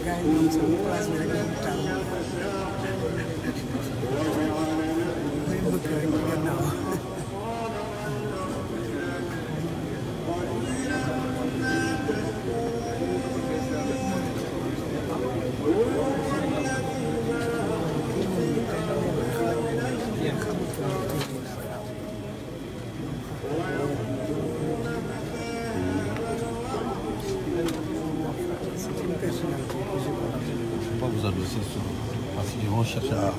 gars yi ñoom sama place bi rek la ñu tàmm muy bëgg rek gannaaw Pourquoi vous adossez sur parce qu'ils vont chercher à...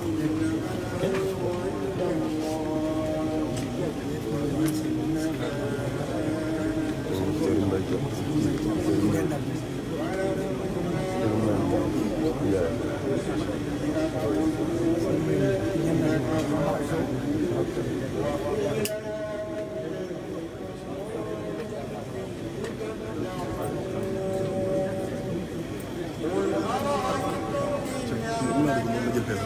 Okay.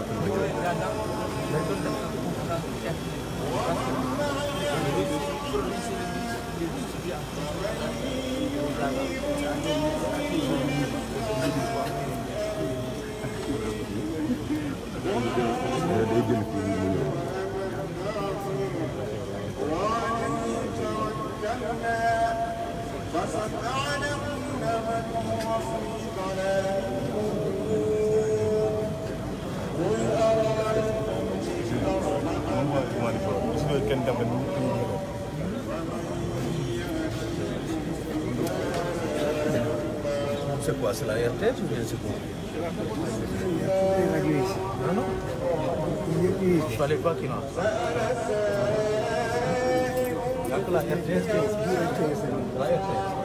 C'est quoi? C'est la RTS ou bien c'est quoi? Non, non. Il fallait pas qu'il en soit. La RTS, la RTS.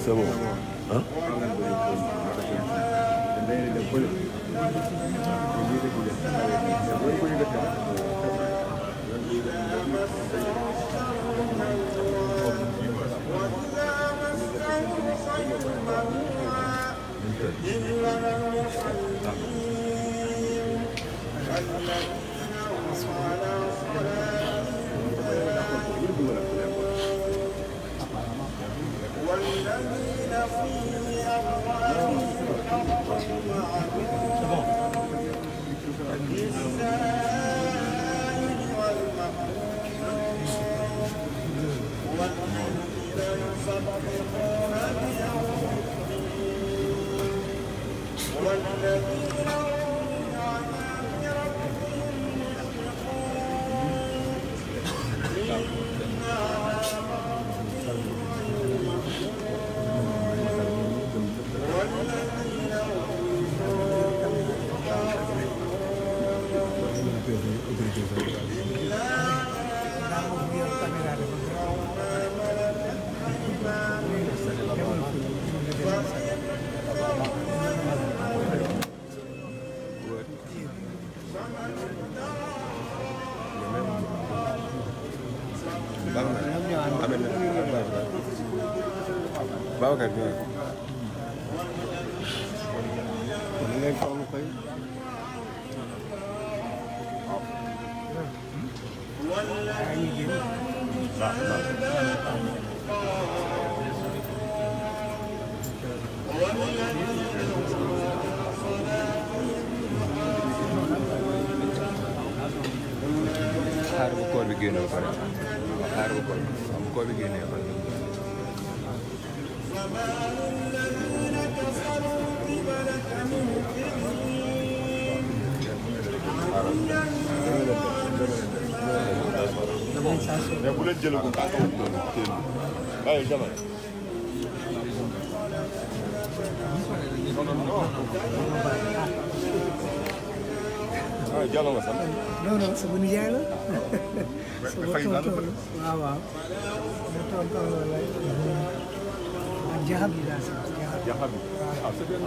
C'est bon. Hein? Babacar bi ñu leen ko mu koy xaar bu koor bi génne pare xaar bu koor bi génne pare mais bu leen jëlee ko ay jamono ah Diallo nga sant. non non sama nijaay la. sama tonton waaw waaw. sama tonton la lay. ak jaxab bi laa sant jaxab bi ah c'est bien.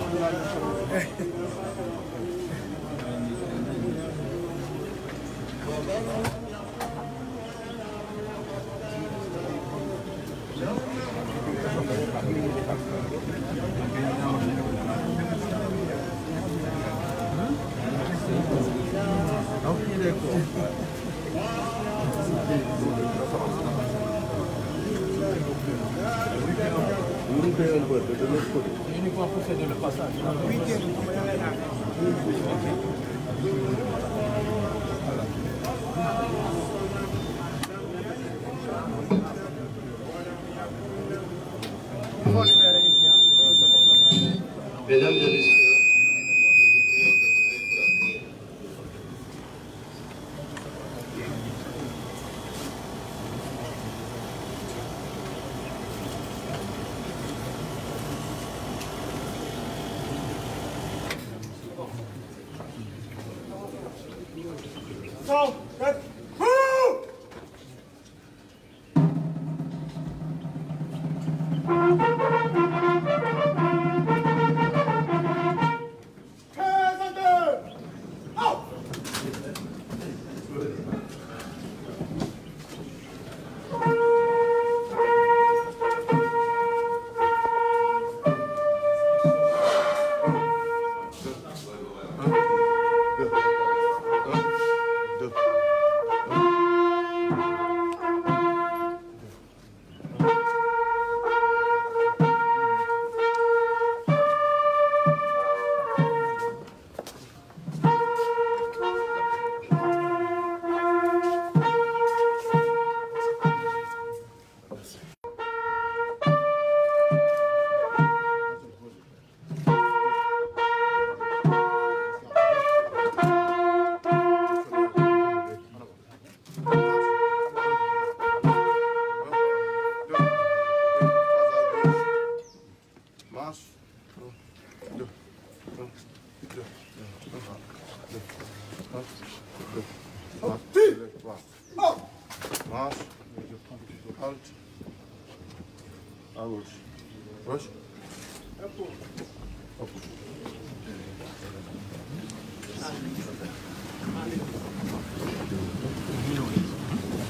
Uniquement pour faire le passage. Mesdames et messieurs,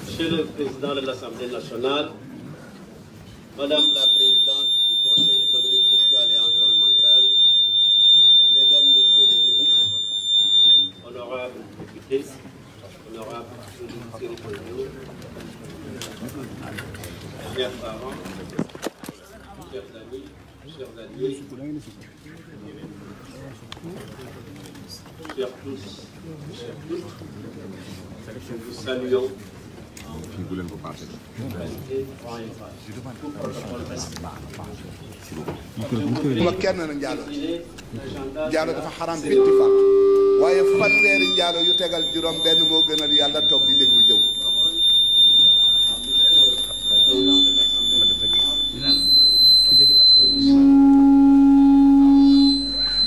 Monsieur le Président de l'Assemblée nationale, Madame la Présidente du Conseil économique, social et environnemental, Mesdames, Messieurs les ministres, honorables députés, honorables territoriaux, chers parents, chers amis, chers alliés, chers tous, chers toutes, nous vous saluons. ma kenn na njaalo dafa xaram bi ittifaq waaye fanweeri njaalo yu tegal juróom benn moo gënal yàlla toog di déglu jëw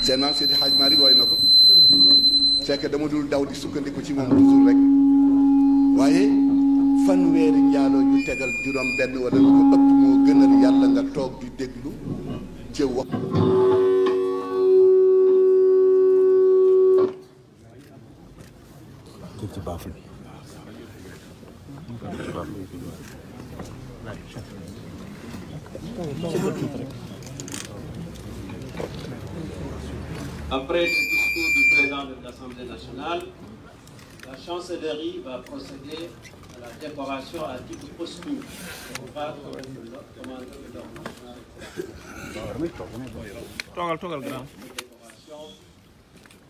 seen maam Seydi Hadj Malick woy na ko c'est que dama dul daw di sukkandiku ci moom toujours rek waaye fanweeri njaalo yu tegal juróom benn wala lu ko ëpp moo gënal yàlla nga toog di déglu jëw wax ci baaful Après le discours du président de l'Assemblée nationale, la chancellerie va procéder à la décoration à titre posthume au grade de commandeur de l'ordre national.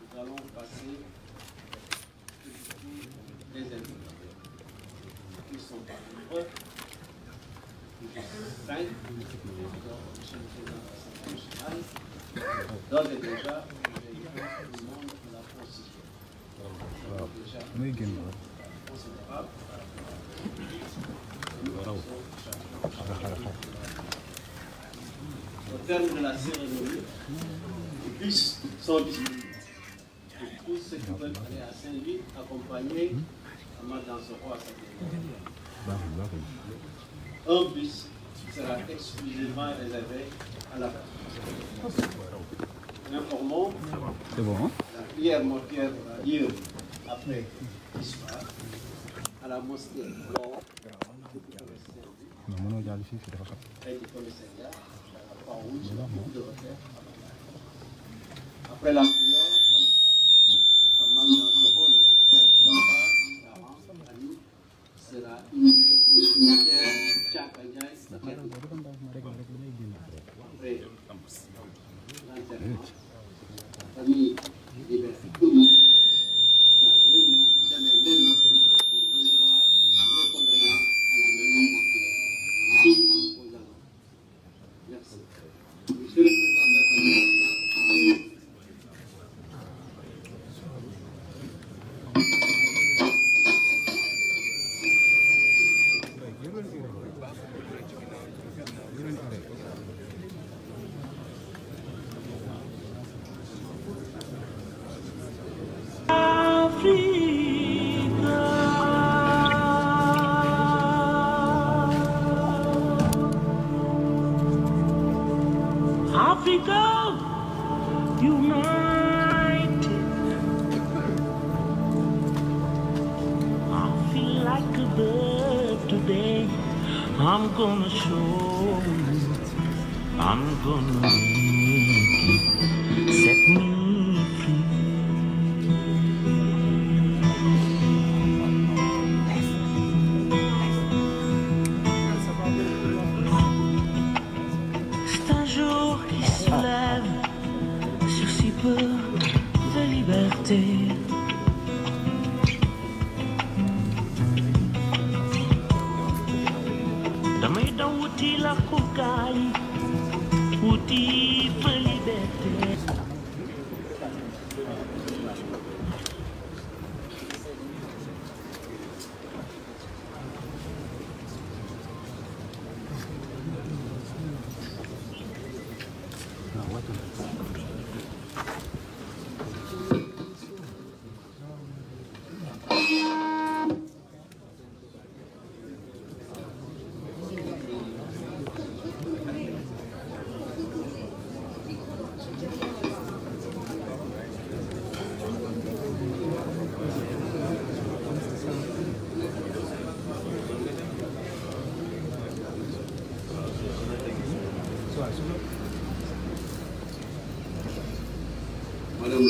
Nous allons passer les invités qui sont pas nombreux. Cinq, monsieur le président de l'Assemblée nationale, d'ores et déjà, tout le monde de la Constitution. Déjà, considérable. Au terme de la cérémonie, les bus sont disponibles. Tous ceux qui veulent aller à Saint-Louis, accompagner Ahmad Dansokho à sa démarche. Un bus sera exclusivement réservé à la fête. Nous informons la prière mortuaire aura lieu après l'histoire à la mosquée près du commissariat, à la Croix-Rouge, de refaire. Après la prière, Ahmad Dansokho, notre frère parent, ami, sera inhumé au cimetière Tchakadiaï. Après l'enterrement, la famille libère tout le monde dans lundi, demain lundi, pour recevoir les condoléances à la mémoire mortuaire. Ici, aux agents. Merci. Monsieur le président de l'Assemblée nationale. Africa united. I feel like a bird today. I'm gonna show you. I'm gonna make you set me free. C'est un jour qui se lève sur si peu de liberté. Damay daw wuti la kukaay wuti fa liberté. Madame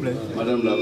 la Madame la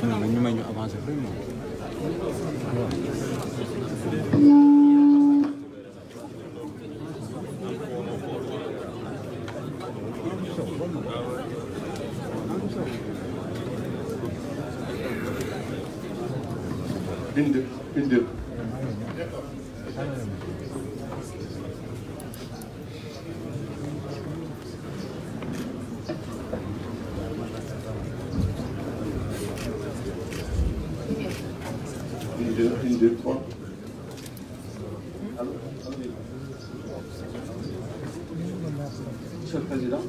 nag ñu may ñu avancer vraiment. Bind. Une, deux, trois. Monsieur le Président.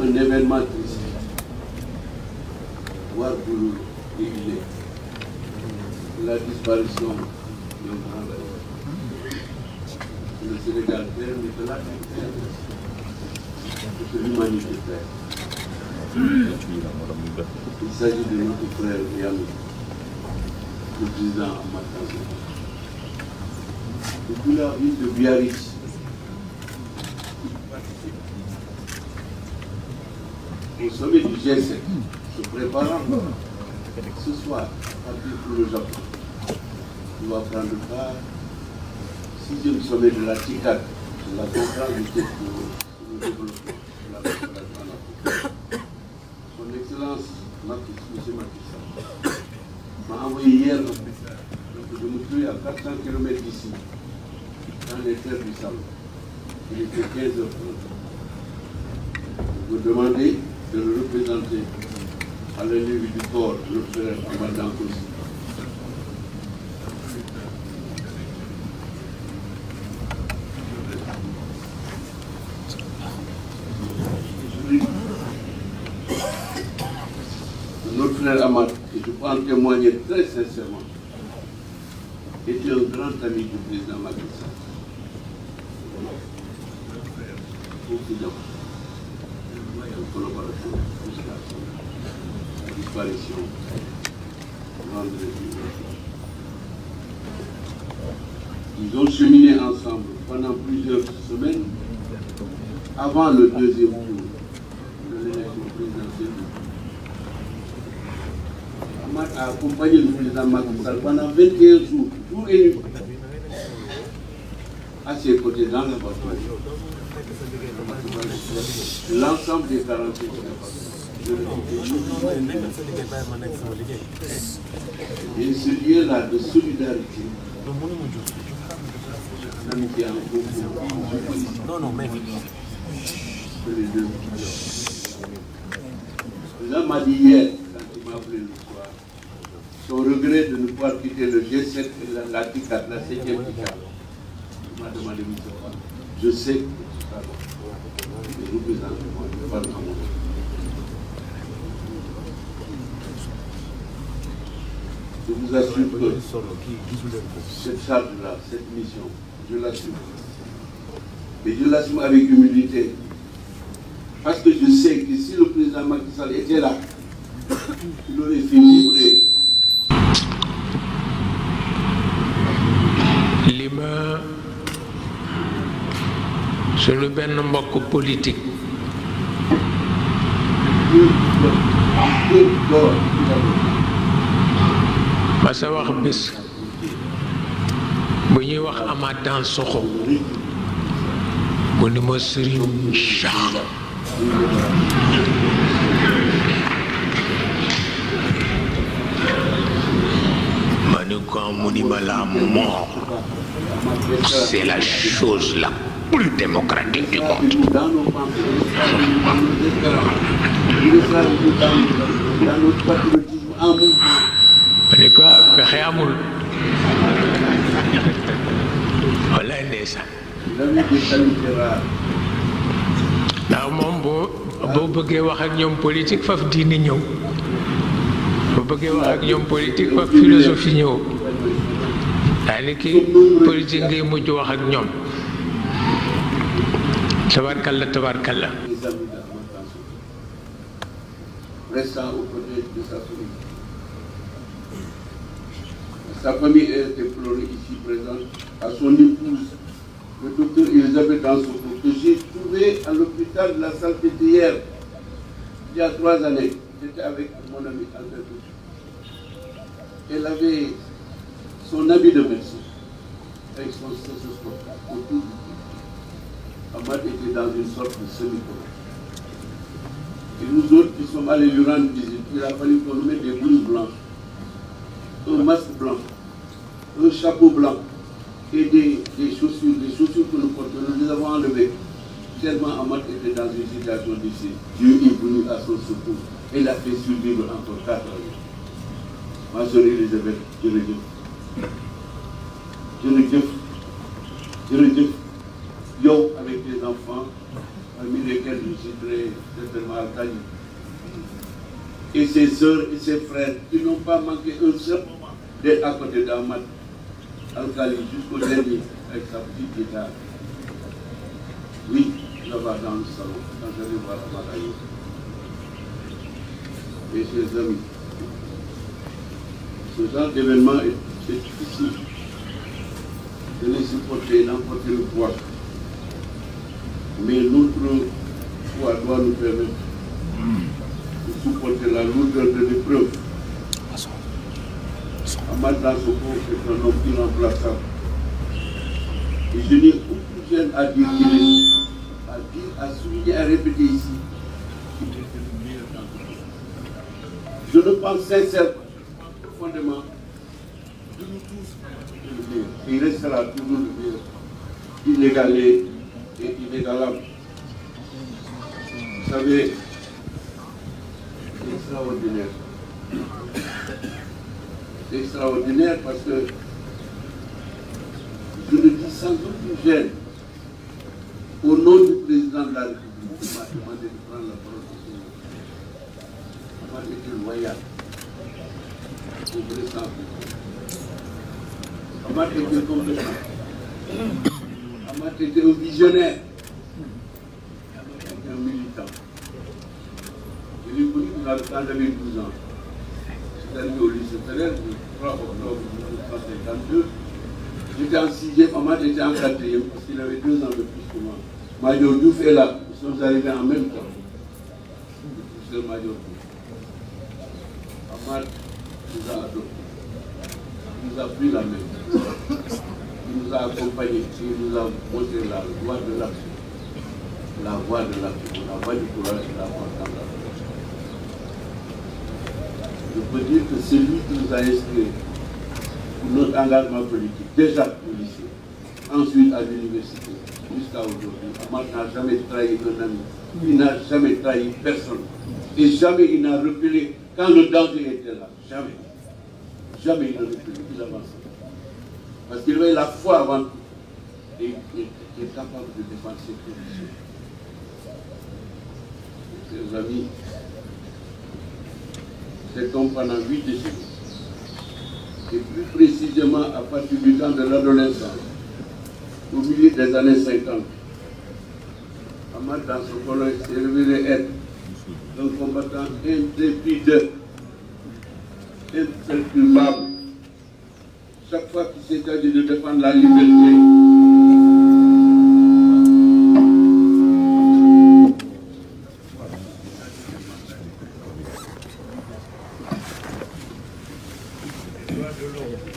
Un événement triste, voire douloureux, régulier, la disparition d'un grand rêve. Le Sénégal perd, mais de la terre, de l'humanité perd. Il s'agit de notre frère et ami, le président Ahmad Kassim. Depuis la ville de Biarritz, au sommet du G7, se préparant ce soir à partir pour le Japon, il va prendre part au 6e sommet de la TICAD, de la conférence du sur le développement de la coopération en Afrique. Son Excellence M. Macky Sall m'a envoyé hier de me trouver à 400 km d'ici, dans les terres du Saloum. Il était 15h30. Je me demandais de le représenter à l'ennemi du corps, le frère Amadan Kossi. Notre frère Ahmad, et je peux en témoigner très sincèrement, était un grand ami du président Macky Sall. Confident, en collaboration jusqu'à la disparition vendredi. Ils ont cheminé ensemble pendant plusieurs semaines avant le deuxième tour de l'élection présidentielle. Ahmad a accompagné le président Macky Sall pendant 21 jours, jour et nuit, à ses côtés dans la bataille. L'ensemble des 48 et ce lien-là de solidarité, d'amitié en commun, non, mais les deux. Le président m'a dit hier, quand il m'a appelé le soir, son regret de ne pouvoir quitter le G7 et la TICAD, la 7e TICAD. Il m'a demandé de me faire. Je sais que les représentants ne parlent pas mon nom. Je vous assure que cette charte-là, cette mission, je l'assume. Et je l'assume avec humilité, Parce que je sais que si le président Macky Sall était là, il aurait fait vibrer. li ma sunu benn mbokk politique ma sa wax bés bu ñuy wax Amath Dansokho mu ni ma Serigne Cheikh ma ni ko mu ni ma la mort c'est la chose la plus démocratique du monde. ma ni ko pexe amul walaay ndeysaan ndax moom boo bëggee wax ak ñoom politique faf diine ñëw boo bëggee wax ak ñoom politique faf philosophie ñëw daanaka politique ngay mujj wax ak ñoom tabarkalla tabarkalla. Restant aux côtés de sa famille. Sa famille est déplorée ici présente à son épouse, le docteur Elisabeth Dansokho, que j'ai trouvé à l'hôpital de la Salpêtrière il y a 3 années. J'étais avec mon ami Albert. Elle avait son habit de médecin avec son stéthoscope autour du cou. Amath était dans une sorte de semi-coma. Et nous autres qui sommes allés lui rendre visite, il a fallu qu'on nous mette des blouses blanches, un masque blanc, un chapeau blanc et des chaussures que nous portons. Nous les avons enlevées. Tellement Amath était dans une situation difficile. Dieu est venu à son secours. Et il a fait survivre encore 4 années. Ma soeur Elisabeth, Jërëjëf, yow avec tes enfants, parmi lesquels je citerai certainement Al-Khali, et ses sœurs et ses frères qui n'ont pas manqué un seul moment d'être à côté d'Amath, Al-Khali jusqu'au dernier avec sa petite guitare. Oui, là-bas dans le salon, quand j'allais voir Amath ailleurs. Et chers amis, ce genre d'événement est difficile de les supporter, d'emporter le poids. Mais notre foi doit nous permettre de supporter la lourdeur de l'épreuve. Amath Dansokho est un homme irremplaçable. Et je n'ai aucune gêne à dire qu'il est, à souligner, à répéter ici qu'il était le meilleur d'entre nous. Je le pense sincèrement, profondément, de nous tous, le meilleur. Et il restera toujours le meilleur, inégalé et inégalable. Vous savez, c'est extraordinaire. C'est extraordinaire parce que je le dis sans aucune gêne. Au nom du président de la République, il m'a demandé de prendre la parole. Amath était loyal. Amath était compétent. Amath était un visionnaire. Amath était un militant. Je l'ai connu quand j'avais 12 ans. Je suis arrivé au lycée Ferrer, le 3 octobre 1952. J'étais en 6e, Amath était en 4e, parce qu'il avait 2 ans de plus que moi. Major Diouf est là, nous sommes arrivés en même temps. Le professeur Major Diouf. Amath nous a adoptés. Il nous a pris la main. Il nous a accompagnés. Il nous a montré la voie de l'action. La voie de l'action, la voie du courage et la voie de l'action. Je peux dire que c'est lui qui nous a inscrits pour notre engagement politique, déjà au lycée, ensuite à l'université, jusqu'à aujourd'hui. Amath n'a jamais trahi un ami, il n'a jamais trahi personne. Et jamais il n'a repéré quand le danger était là. Jamais. Jamais il n'a repéré, il avançait. Parce qu'il avait la foi avant tout. Et il est capable de défendre ses convictions. Chers amis, cet homme pendant 8 décennies, et plus précisément à partir du temps de l'adolescence, au milieu des années 50, Ahmad, dans ce colloque, s'est révélé être un combattant intrépide, imperturbable. Chaque fois qu'il s'est agi de défendre la liberté,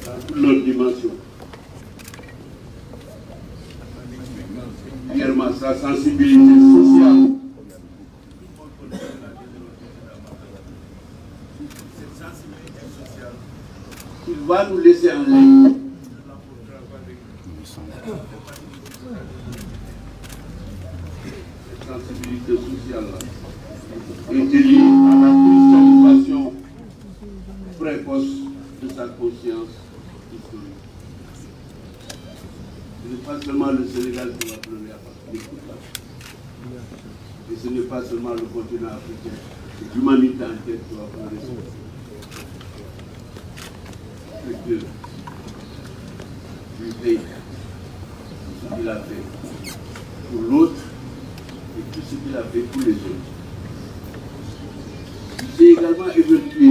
dans toute leur dimension. Premièrement, sa sensibilité sociale. Cette sensibilité sociale, il va nous laisser en ligne. Cette sensibilité sociale-là était liée à la cristallisation précoce de sa conscience historique. Ce n'est pas seulement le Sénégal qui va pleurer à partir de tout. Et ce n'est pas seulement le continent africain, c'est l'humanité entière qui va pleurer. Le Dieu lui paye ce qu'il a fait pour l'autre et tout ce qu'il a fait pour les autres. Il s'est également évertué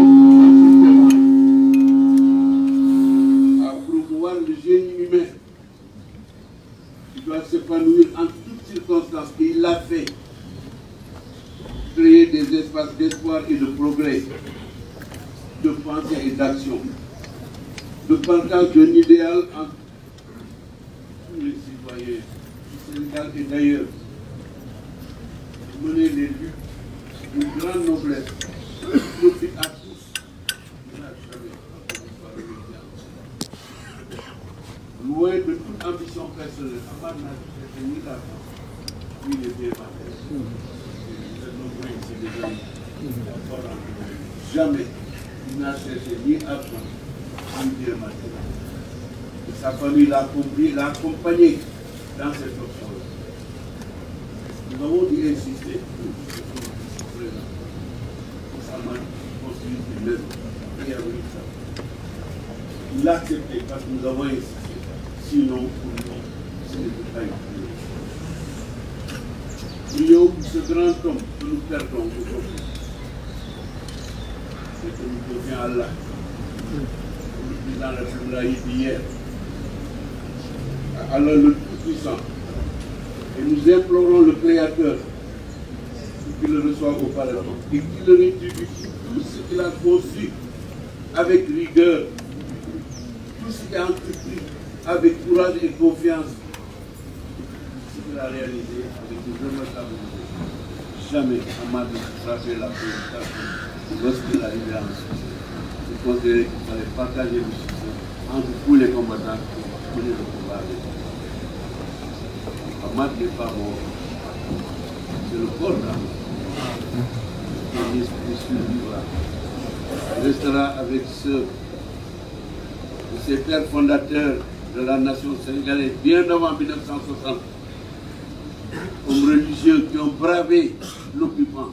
à promouvoir le génie humain qui doit s'épanouir en toutes circonstances, et il l'a fait. Créer des espaces d'espoir et de progrès, de pensée et d'action, de partage d'un idéal entre tous les citoyens du Sénégal et d'ailleurs, mener les luttes d'une grande noblesse, profite à tous. Loin de toute ambition personnelle, Ahmad n'a fait ni l'argent, ni les biens matériels. Jamais il n'a cherché ni argent, ni bien matériel. Et sa famille l'a compris, l'a accompagné dans cette option-là. Nous avons dû insister pour Ahmad construire une maison. Il a voulu ça. Il l'a accepté parce que nous avons insisté. Sinon, pour nous, ce n'était pas une prions pour ce grand homme que nous perdons aujourd'hui. C'est que nous devions Allah. Le président de la République d'hier, Allah le Tout-Puissant. Et nous implorons le Créateur pour qu'il le reçoive au Parlement et qu'il le rétribue tout ce qu'il a conçu avec rigueur, tout ce qu'il a entrepris avec courage et confiance, ce qu'il a réalisé avec une remarquable idée. Jamais Ahmad ne frappait la présentation lorsqu'il arrivait en Suisse. Il considérait qu'il fallait partager le succès entre tous les combattants qui menaient le combat avec lui. Ahmad n'est pas mort. C'est le corps d'Ahmad. L'esprit survivra. Il restera avec ceux de ses pères fondateurs de la nation sénégalaise bien avant 1960, hommes religieux qui ont bravé l'occupant,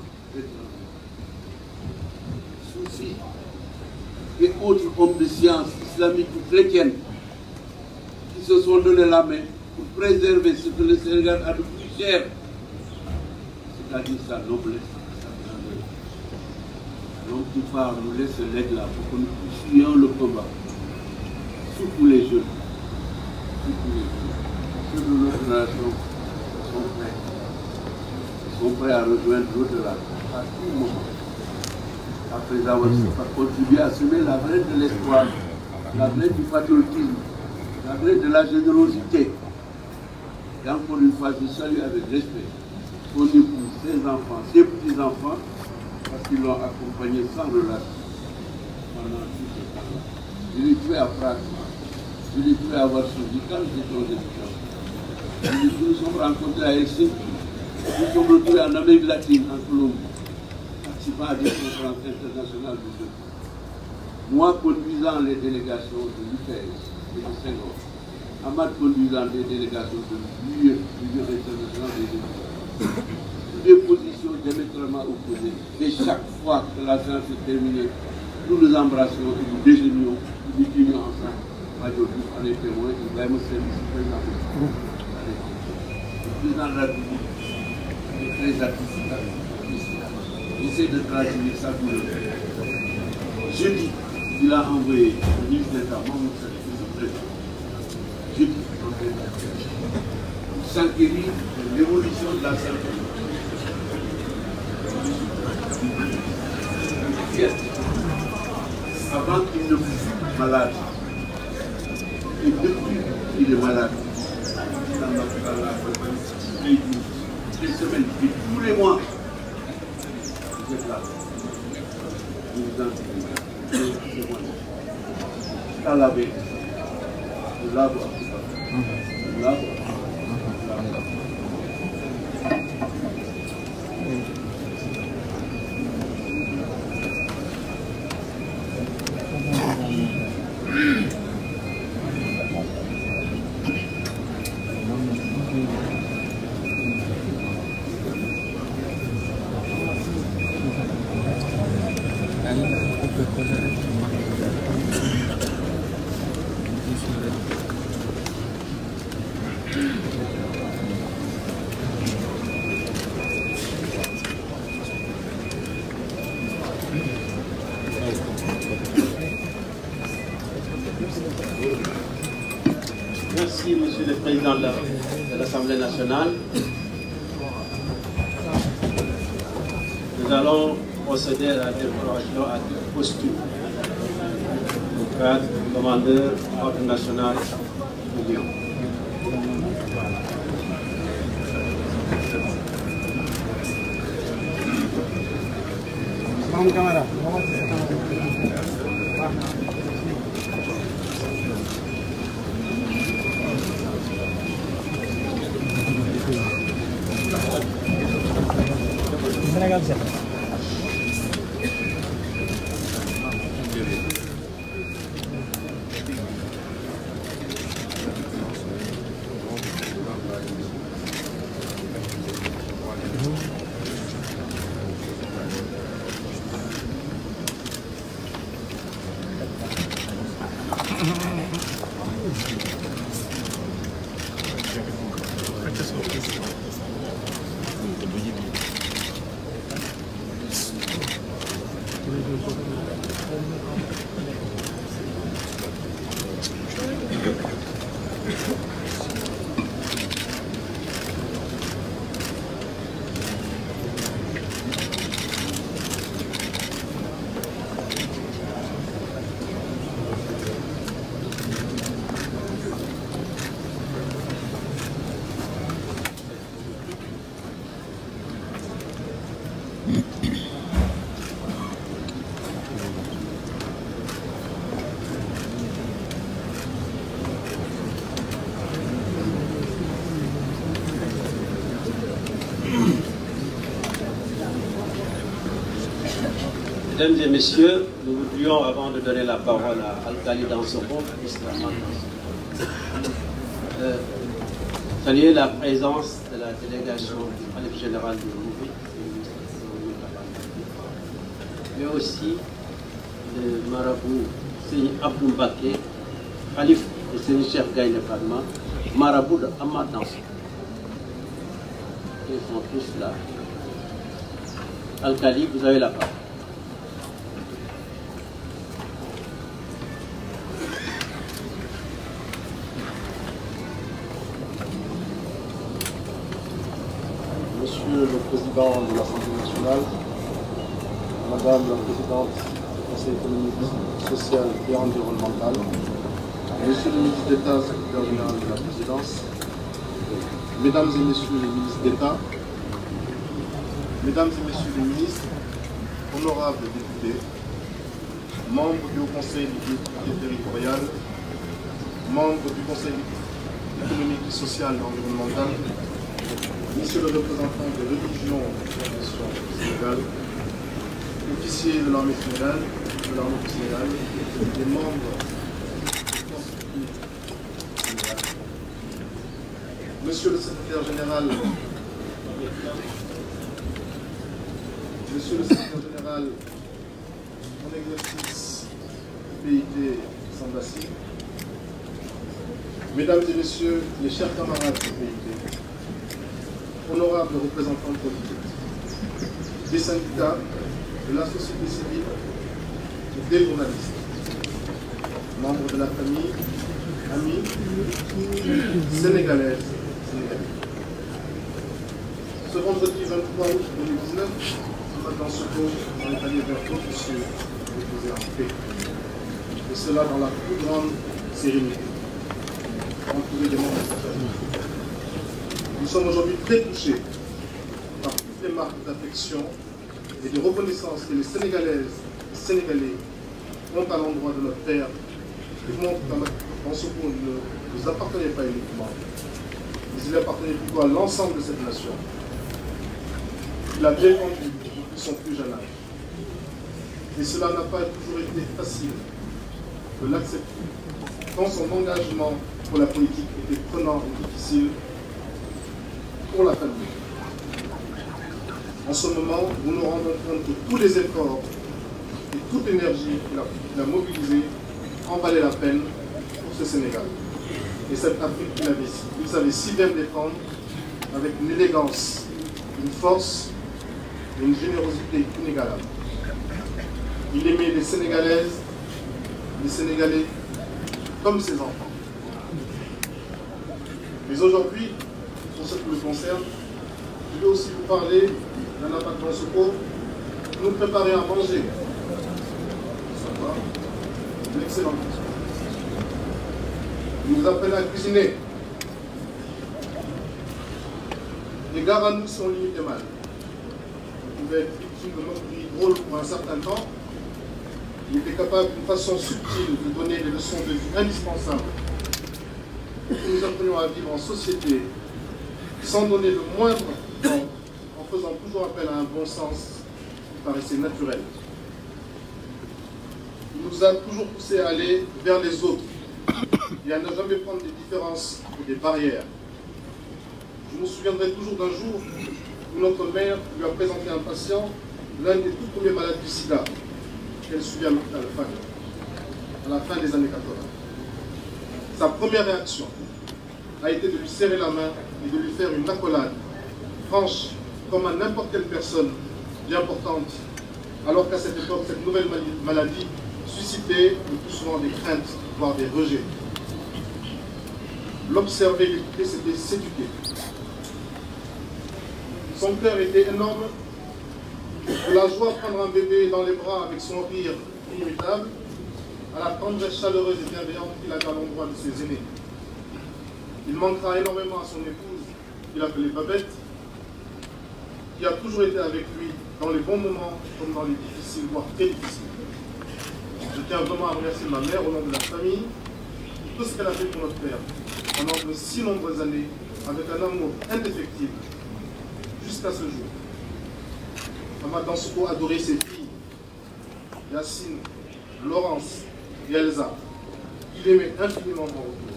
soucis et autres hommes de science islamiques ou chrétiennes qui se sont donné la main pour préserver ce que le Sénégal a de plus cher, c'est-à-dire sa noblesse, sa grandeur. Donc tout part nous laisse ce legs-là pour que nous poursuivions le combat. Surtout les jeunes. Ceux de notre génération sont prêts à rejoindre l'au-delà à tout moment. Après avoir contribué à semer la graine de l'espoir, la graine du patriotisme, la graine de la générosité. Et encore une fois, je salue avec respect son épouse, ses enfants, ses petits-enfants, parce qu'ils l'ont accompagné sans relâche pendant tout ce temps-là. Je l'ai tué à Prague. Je l'ai trouvé à Varsovie quand j'étais aux étudiants. Nous nous sommes rencontrés à Helsinki. Nous nous sommes retrouvés en Amérique latine, en Colombie, participant à des conférences internationales de jeunes. Moi conduisant les délégations de l'UPS et de Senghor. Ahmad conduisant des délégations de l'Union internationale des étudiants. Des positions diamétralement opposées. Et chaque fois que la séance est terminée, nous nous embrassions et nous déjeunions, nous dînions ensemble. Aujourd'hui, on est témoin, il va me servir président. Le président de la République est très artisanal. J'essaie de traduire ça pour le faire. Jeudi, il a envoyé le ministre d'État, jeudi, pour s'enquérir de l'évolution de la santé. Avant qu'il ne fût malade, et depuis qu'il est malade, les semaines, et tous les mois, vous êtes là. Vous vous inscrivez. À laver, vous lavez. Vous lavez. Merci, Monsieur le Président de l'Assemblée nationale. Nous allons procéder à la déclaration à toute posture. Le cadre, commandeur, ordre national de Lyon. Mesdames et messieurs, nous voudrions, avant de donner la parole à Al-Khali Dansokho, ministre saluer la présence de la délégation du Khalife général du Mouvement, mais aussi le marabout Seigne Abdou Mbacké, Khalife de Seigne Cheikh Gaïndé Fatma, marabout de Ahmad Dansokho. Ils sont tous là. Al-Khali, vous avez la parole. Monsieur le Président de l'Assemblée nationale, Madame la Présidente du Conseil économique, social et environnemental, Monsieur le ministre d'État, secrétaire général de la Présidence, Mesdames et Messieurs les ministres d'État, Mesdames et Messieurs les ministres, honorables députés, membres du Haut Conseil de l'équité territoriale, membres du Conseil économique, social et environnemental, Monsieur le représentant des religions de la nation du Sénégal, officiers de l'armée sénégalaise, des membres du Conseil sénégal, Monsieur le secrétaire général, mon exercice PIT Sambassi, Mesdames et Messieurs les chers camarades du PIT, honorables représentants politiques, des syndicats, de la société civile, des journalistes, membres de la famille, amis, sénégalaises, sénégalais. Ce vendredi 23 août 2019, dans ce cours, on est allé vers d'autres cieux déposés en paix. Et cela dans la plus grande sérénité, entouré des membres de sa famille. Nous sommes aujourd'hui très touchés par toutes les marques d'affection et de reconnaissance que les Sénégalaises et Sénégalais ont à l'endroit de notre père, qui montrent dans ce cours ne nous appartenait pas uniquement, mais il appartenait plutôt à l'ensemble de cette nation. Il a bien conduit depuis son plus jeune âge. Et cela n'a pas toujours été facile de l'accepter, tant son engagement pour la politique était prenant et difficile pour la famille. En ce moment, nous nous rendons compte que tous les efforts et toute l'énergie qu'il a mobilisée en valaient la peine pour ce Sénégal. Et cette Afrique qu'il savait si bien défendre avec une élégance, une force et une générosité inégalable. Il aimait les Sénégalaises, les Sénégalais comme ses enfants. Mais aujourd'hui, pour ce qui me concerne, je vais aussi vous parler d'un impact dans ce cours, nous préparer à manger. Une excellente chose. Il nous apprennent à cuisiner. Les gars à nous sont limités mal. Il pouvait être victime de moqueries drôles pour un certain temps. Il était capable d'une façon subtile de donner des leçons de vie indispensables pour que nous apprenions à vivre en société sans donner le moindre temps, en faisant toujours appel à un bon sens qui paraissait naturel. Il nous a toujours poussés à aller vers les autres et à ne jamais prendre des différences ou des barrières. Je me souviendrai toujours d'un jour où notre mère lui a présenté un patient, l'un des tout premiers malades du sida, qu'elle suivait à l'hôpital à la fin des années 80. Sa première réaction a été de lui serrer la main et de lui faire une accolade, franche comme à n'importe quelle personne bien portante, alors qu'à cette époque, cette nouvelle maladie suscitait le plus souvent des craintes, voire des rejets. L'observer, l'écouter, c'était s'éduquer. Son cœur était énorme, de la joie de prendre un bébé dans les bras avec son rire inimitable, à la tendresse chaleureuse et bienveillante qu'il avait à l'endroit de ses aînés. Il manquera énormément à son épouse, qu'il appelait Babette, qui a toujours été avec lui dans les bons moments comme dans les difficiles, voire très difficiles. Je tiens vraiment à remercier ma mère au nom de la famille pour tout ce qu'elle a fait pour notre père pendant de si nombreuses années, avec un amour indéfectible, jusqu'à ce jour. Maman Dansoko adorait ses filles, Yacine, Laurence et Elsa. Il aimait infiniment mon retour.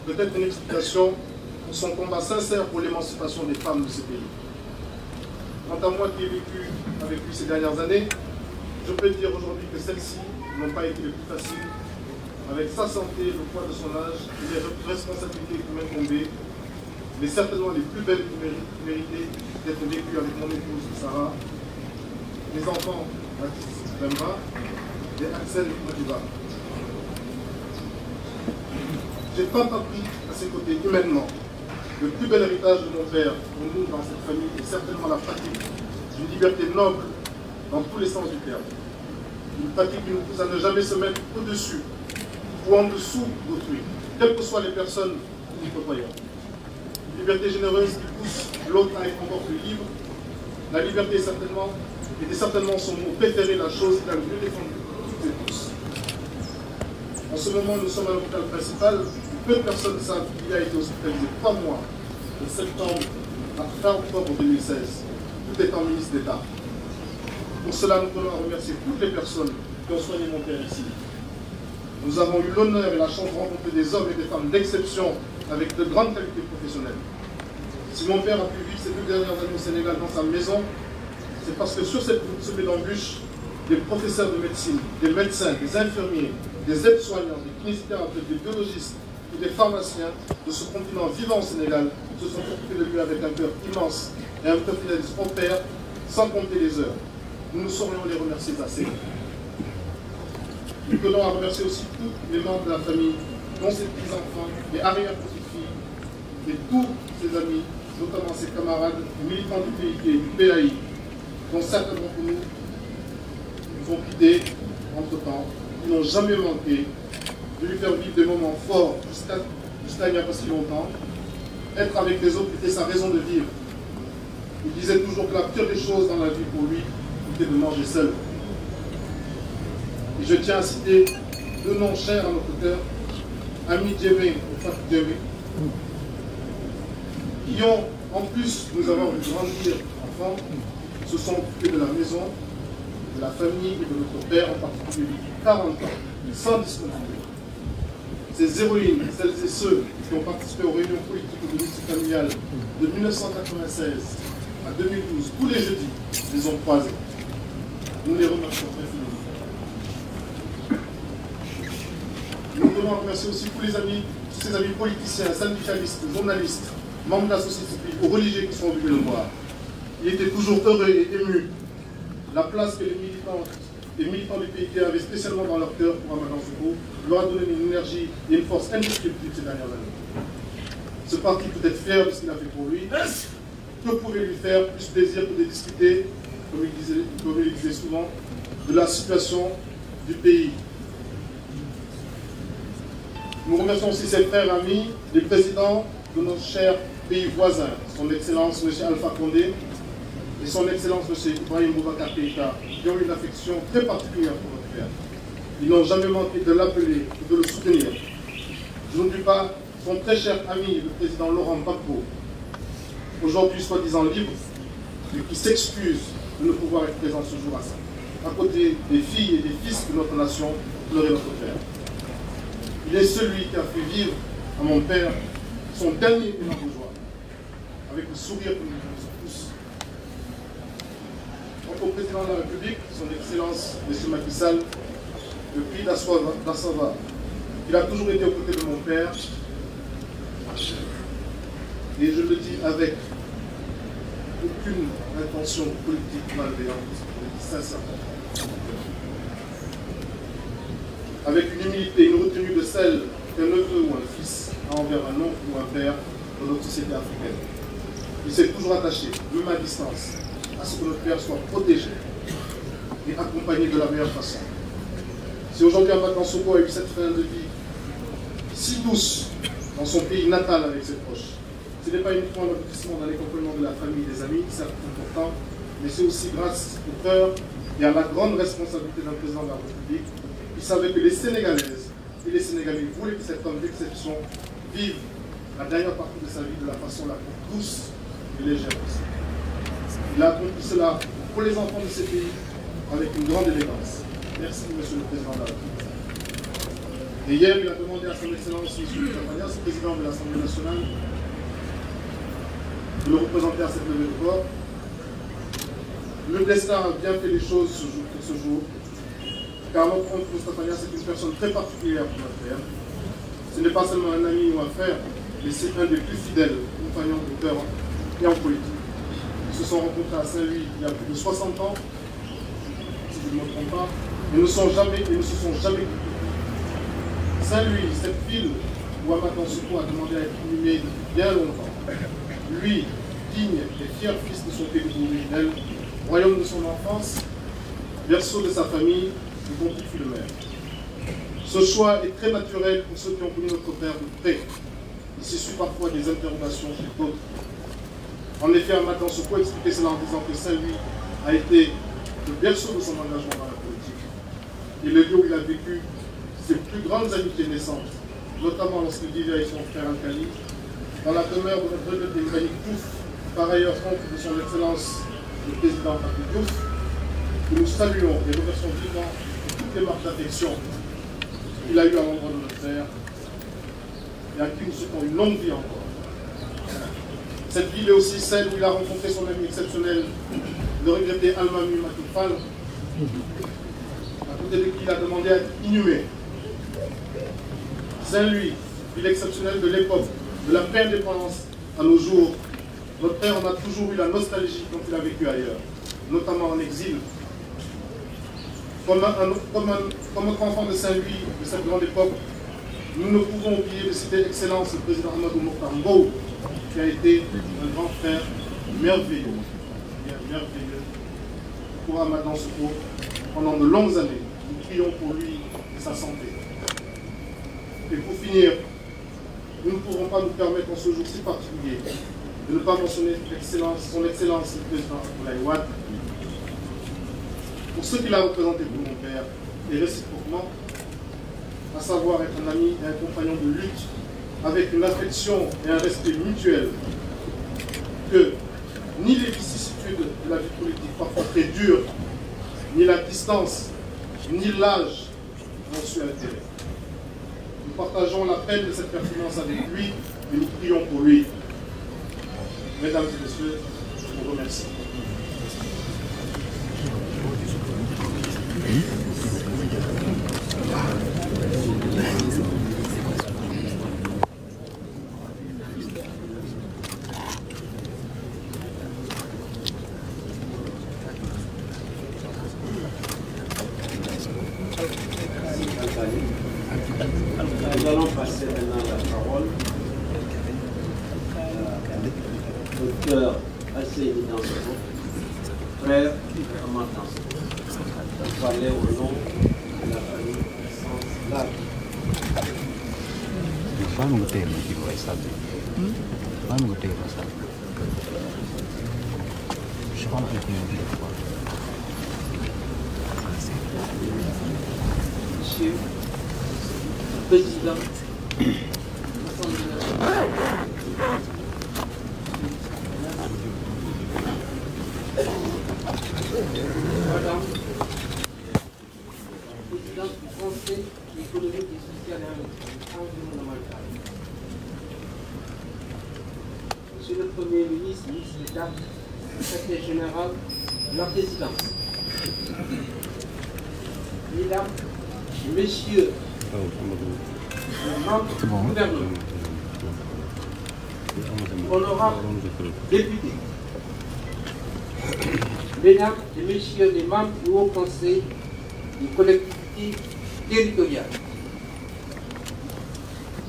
Peut-être une explication pour son combat sincère pour l'émancipation des femmes de ce pays. Quant à moi qui ai vécu avec lui ces dernières années, je peux dire aujourd'hui que celles-ci n'ont pas été les plus faciles, avec sa santé, le poids de son âge et les responsabilités qui m'incombent, mais certainement les plus belles qui méritaient d'être vécues avec mon épouse Sarah, mes enfants Baptiste Bemba et Axel Madiba. J'ai tant appris à ses côtés humainement. Le plus bel héritage de mon père pour nous dans cette famille est certainement la pratique d'une liberté noble dans tous les sens du terme. Une pratique qui nous pousse à ne jamais se mettre au-dessus ou en dessous d'autrui, quelles que soient les personnes que nous côtoyons. Une liberté généreuse qui pousse l'autre à être encore plus libre. La liberté était certainement son mot préféré, la chose qu'il a le mieux défendue toutes et tous. En ce moment, nous sommes à l'hôpital principal. Peu de personnes savent qu'il a été hospitalisé 3 mois, de septembre à fin octobre 2016, tout étant ministre d'État. Pour cela, nous tenons à remercier toutes les personnes qui ont soigné mon père ici. Nous avons eu l'honneur et la chance de rencontrer des hommes et des femmes d'exception avec de grandes qualités professionnelles. Si mon père a pu vivre ces 2 dernières années au Sénégal dans sa maison, c'est parce que sur cette route semée d'embûches, des professeurs de médecine, des médecins, des infirmiers, des aides-soignants, des kinésithérapeutes, des biologistes, et des pharmaciens de ce continent vivant au Sénégal se sont occupés de lui avec un cœur immense et un professionnalisme au pair, sans compter les heures. Nous ne saurions les remercier assez. Nous tenons à remercier aussi tous les membres de la famille, dont ses petits-enfants, les arrière-petites-filles, et tous ses amis, notamment ses camarades militants du PIT et du PAI, dont certains d'entre nous ont quitté entre-temps, qui n'ont jamais manqué de lui faire vivre des moments forts jusqu'à il n'y a pas si longtemps. Être avec les autres était sa raison de vivre. Il disait toujours que la pire des choses dans la vie pour lui était de manger seul. Et je tiens à citer deux noms chers à notre cœur, Ami Djemé et Fatou Djemé, qui ont, en plus de nous avoir vu grandir enfants, se sont occupés de la maison, de la famille et de notre père en particulier depuis 40 ans, sans discontinuer. Ces héroïnes, celles et ceux qui ont participé aux réunions politiques de l'unité familiale de 1996 à 2012, tous les jeudis, les ont croisés. Nous les remercions très finiment. Nous devons remercier aussi tous ces amis politiciens, syndicalistes, journalistes, membres de la société civile, aux religieux qui sont venus le voir. Il était toujours heureux et ému. La place que les militants du PIT avaient spécialement dans leur cœur pour Ramadan Soko leur a donné une énergie et une force indescriptible ces dernières années. Ce parti peut être fier de ce qu'il a fait pour lui. Que pouvait lui faire plus plaisir que de discuter, comme il disait souvent, de la situation du pays. Nous remercions aussi ses frères amis, les présidents de nos chers pays voisins, son Excellence M. Alpha Condé et son Excellence M. Ibrahim Boubacar Keïta, qui ont une affection très particulière pour notre père. Ils n'ont jamais manqué de l'appeler ou de le soutenir. Je n'oublie pas son très cher ami, le président Laurent Gbagbo, aujourd'hui soi-disant libre, mais qui s'excuse de ne pouvoir être présent ce jour à côté des filles et des fils de notre nation, pleurer notre père. Il est celui qui a fait vivre à mon père son dernier élan de joie, avec le sourire que nous connaissons tous. Quant au président de la République, son Excellence M. Macky Sall, le prix d'Assava, il a toujours été aux côtés de mon père, et je le dis avec aucune intention politique malveillante, je le dis sincèrement. Avec une humilité, une retenue de celle qu'un neveu ou un fils a envers un oncle ou un père dans notre société africaine. Il s'est toujours attaché, même à distance, à ce que notre père soit protégé et accompagné de la meilleure façon. Si aujourd'hui Amathia Soko a eu cette fin de vie si douce dans son pays natal avec ses proches, ce n'est pas uniquement l'aboutissement d'un accompagnement de la famille et des amis, certes important, mais c'est aussi grâce au cœur et à la grande responsabilité d'un président de la République qui savait que les Sénégalaises et les Sénégalais voulaient que cet homme d'exception vive la dernière partie de sa vie de la façon la plus douce et légère possible. Il a accompli cela pour les enfants de ces pays avec une grande élégance. Merci, Monsieur le Président de la République. Et hier, il a demandé à son Excellence, M. Moustapha Niasse, président de l'Assemblée nationale, de le représenter à cette levée de corps. Le destin a bien fait les choses ce jour, car notre oncle Moustapha Niasse est une personne très particulière pour notre père. Ce n'est pas seulement un ami ou un frère, mais c'est un des plus fidèles compagnons de cœur et en politique. Ils se sont rencontrés à Saint-Louis il y a plus de 60 ans, si je ne me trompe pas, et ne se sont jamais quittés. Saint-Louis, cette ville où Amathia Soko a demandé à être inhumé depuis bien longtemps. Lui, digne et fier fils de son pays originel, royaume de son enfance, berceau de sa famille, dont il fut le maire. Ce choix est très naturel pour ceux qui ont connu notre père de près. Il s'essuie parfois des interrogations chez d'autres. En effet, Amathia Soko expliquait cela en disant que Saint-Louis a été le berceau de son engagement dans la politique. Et le lieu où il a vécu ses plus grandes amitiés naissantes, notamment lorsqu'il vivait avec son frère Alkali, dans la demeure de notre regretté Mbagnick Diouf, par ailleurs oncle de son Excellence le Président Abdou Diouf, que nous saluons et remercions vivement de toutes les marques d'affection qu'il a eues à l'endroit de notre père et à qui nous souhaitons une longue vie encore. Cette ville est aussi celle où il a rencontré son ami exceptionnel, le regretté Almami Matoufal, à côté de qui il a demandé à être inhumé. Saint-Louis, ville exceptionnelle de l'époque, de la préindépendance à nos jours, notre père en a toujours eu la nostalgie quand il a vécu ailleurs, notamment en exil. Comme notre enfant de Saint-Louis de cette grande époque, nous ne pouvons oublier de citer Excellence le président Amadou Mokhtar Mbow, qui a été un grand frère merveilleux, pour Amath Dansokho pendant de longues années. Nous prions pour lui et sa santé. Et pour finir, nous ne pourrons pas nous permettre en ce jour si particulier de ne pas mentionner son Excellence le président Abdoulaye Wade, pour ce qu'il a représenté pour mon père, et réciproquement, à savoir être un ami et un compagnon de lutte, avec une affection et un respect mutuel, que ni les vicissitudes de la vie politique parfois très dure, ni la distance, ni l'âge n'ont su altérer. Nous partageons la peine de cette pertinence avec lui et nous prions pour lui. Mesdames et messieurs, je vous remercie. Nous allons passer maintenant la parole au docteur Asseyni Dansokho, frère Amath Dansokho, pour parler au nom de la famille sans large. Monsieur le Président, Madame, Présidente du Conseil économique et social et environnemental, Monsieur le Premier ministre, ministre d'État, secrétaire général de la Présidence, Mesdames et Messieurs les membres du gouvernement, honorables députés, Mesdames et Messieurs les membres du Haut Conseil des collectivités territoriales,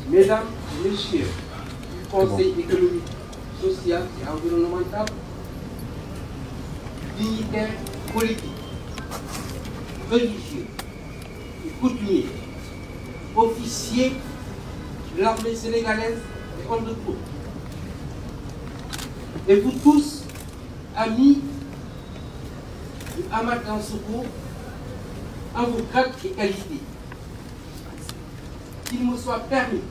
Mesdames et Messieurs du Conseil économique, social et environnemental, dignitaires politiques, religieux et coutumiers, officiers de l'armée sénégalaise et hommes de troupe, et vous tous, amis de Amath Dansokho, en vos grades et qualités, qu'il me soit permis,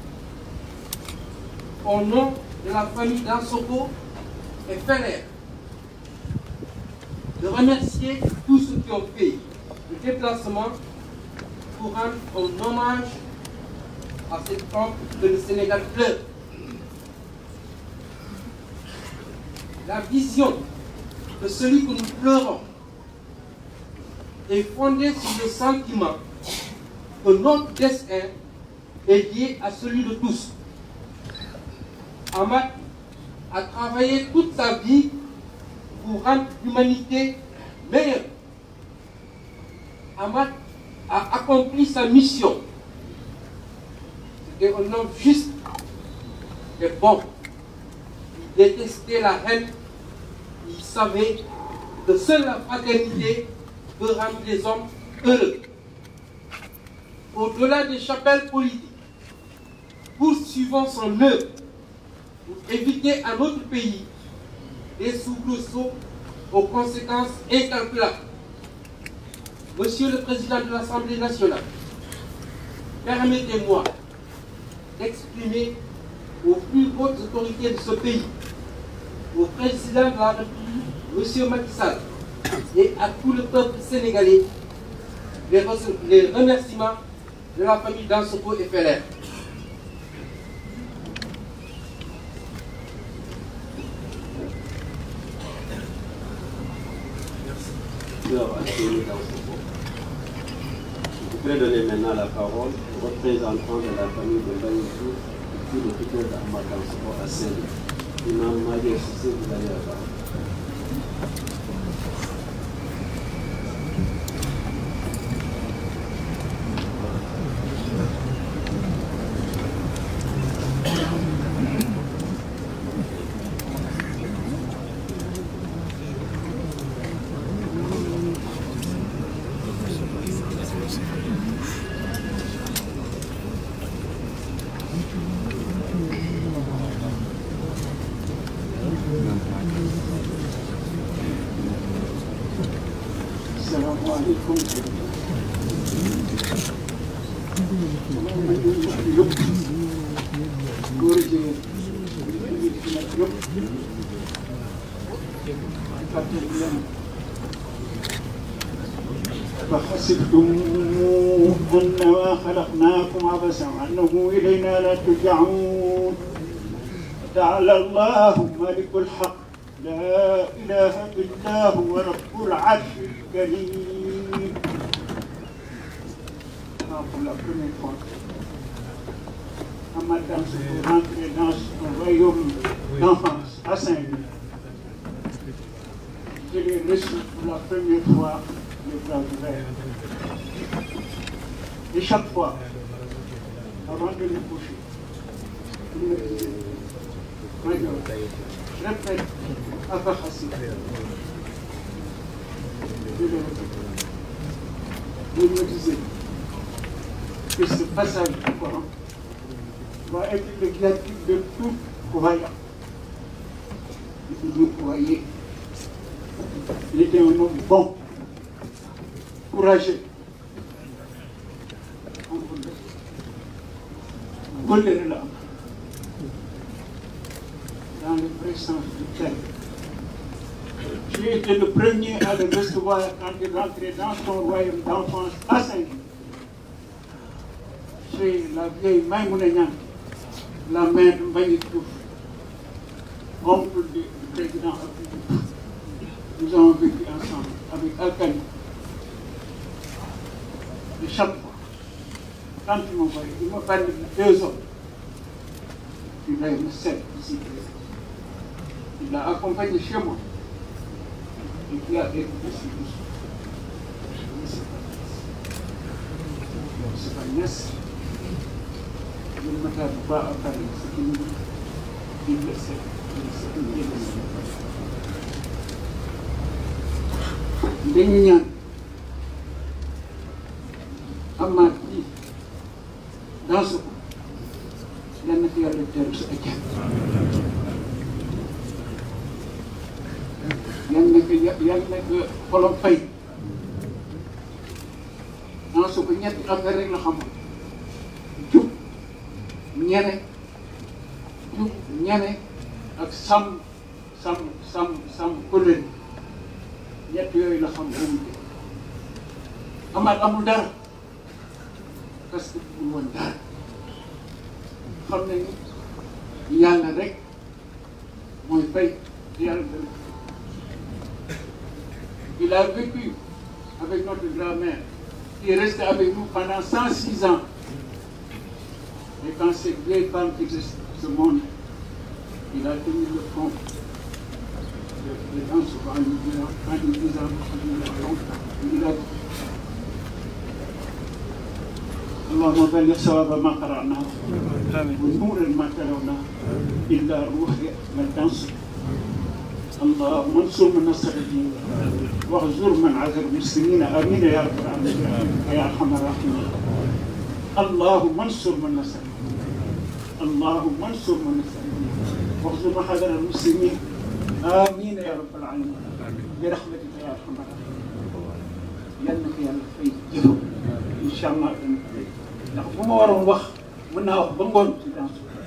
au nom de la famille Dansokho et Feller, de remercier tous ceux qui ont fait le déplacement pour rendre un hommage à cet homme que le Sénégal pleure. La vision de celui que nous pleurons est fondée sur le sentiment que notre destin est lié à celui de tous. Amath a travaillé toute sa vie pour rendre l'humanité meilleure. Amath a accompli sa mission. C'était un homme juste et bon. Il détestait la haine. Il savait que seule la fraternité peut rendre les hommes heureux. Au-delà des chapelles politiques, poursuivons son œuvre pour éviter à notre pays des soubresauts aux conséquences incalculables. Monsieur le Président de l'Assemblée nationale, permettez-moi d'exprimer aux plus hautes autorités de ce pays, au Président de la République, M. Macky Sall, et à tout le peuple sénégalais, les remerciements de la famille Dansokho et Feller. Je voudrais donner maintenant la parole au représentant de la famille de Bayou depuis le tuteur de Ahmad Dansokho à Saint-Louis. Imam Mahdi Cissé, vous allez la parole. فحسبتم أنما خلقناكم عبثا وأنه إلينا لا ترجعون تعالى الله مالك الحق لا إله إلا هو رب العرش الكريم. Pour la première fois, Ahmad Dansokho rentré dans son royaume d'enfance à Saint-Louis. Je l'ai reçu pour la première fois les bras ouverts. Et chaque fois, avant de me coucher, il me disait, Major, répète Abba Hassi. Je le répète. Il me disait que ce passage du Coran va être le viatique de tout croyant. Vous voyez, il était un homme bon, courageux, vulnérable, dans le vrai sens du terme. J'ai été le premier à le recevoir quand il rentrait dans son royaume d'enfance à Saint-Louis. C'est la vieille Maïmouna Niang, la mère de Mbagnick Diouf, oncle du président Abdou Diouf. Nous avons vécu ensemble avec Alkali. Et chaque fois, quand il m'envoyait, il me parlait de deux hommes. Il a une scène ici. Il l'a accompagné chez moi. Et puis a été ici. C'est pas Niass. Je ne m'attarde pas à parler de ce qu'il me dit. Il le sait. Il le sait. dañu ñaan Ahmad bi Dansokho yal na fi yàlla teeru sa ajjana yal na ko xolam fay. Dansokho ñetti affaire rek la xamoon jub ñeme ak sàmm kóllëre ñett yooyu la xam amul de Ahmad amul dara parce que bu woon dara xam nañu yàlla rek mooy fay yàlla dana. Il a vécu avec notre grand-mère qui est restée avec nous pendant 106 ans. Et quand cette vieille femme quitte ce monde, il a tenu le front. Les gens souvent quand ils disent il a dit اللهم بلغ ثواب ما قرأناه ونور ما تلوناه إلا روح من تنصر اللهم انصر من نصر الدين واغزر من عذر المسلمين آمين يا رب العالمين يا أرحم الراحمين. اللهم انصر من نصر اللهم انصر من نصر واغزر من حذر المسلمين آمين يا رب العالمين برحمتك يا أرحم الراحمين. يلا يلا في جهو إن شاء الله. ndax bu ma waroon wax mën naa wax ba ngoon ci Dansokho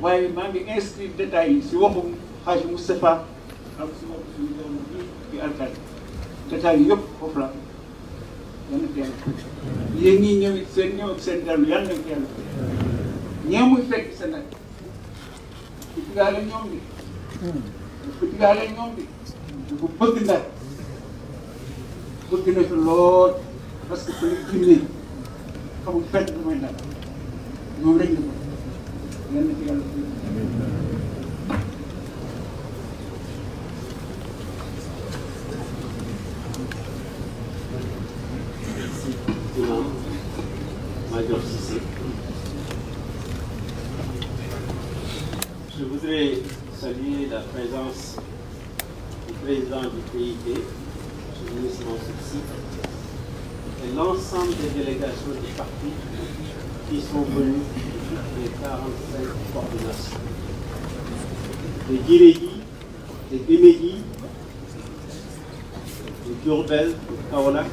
waaye maa ngi inscrit détails yi si waxum Hadj Moustapha ak si waxu suñu doom bi di alkali détails yi yëpp foofu la yàlla na yàlla yéen ñii ñëw seen ñëw ak seen dellu yàlla na yàlla ñee muy fekk sa nag ku digaale ñoom bi ku digaale ñoom bi dafa bëgg Ndar bëgg na fi lool parce que fa la jinnee xamul fenn lu may Ndar ñoom rek la ko yal na ci yàlla Imam Major Cissé. Je voudrais saluer la présence du président du PIT, le ministre Mansour Sy, et l'ensemble des délégations du parti qui sont venues de toutes les 45 coordinations. De Guirégi, de Guémégi, de Diourbel, de Kaolack,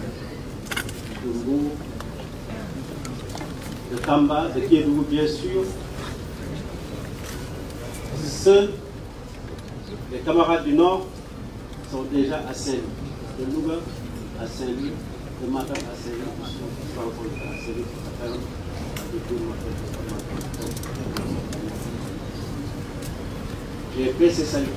de Mbour, de Tamba, de Kédougou, bien sûr. Seuls les camarades du Nord sont déjà à Saint-Louis. De Louga à Saint-Louis, de Matam à Saint-Louis, ils sont rencontrés à Saint-Louis pour faire des tours. J'ai fait ces salutations.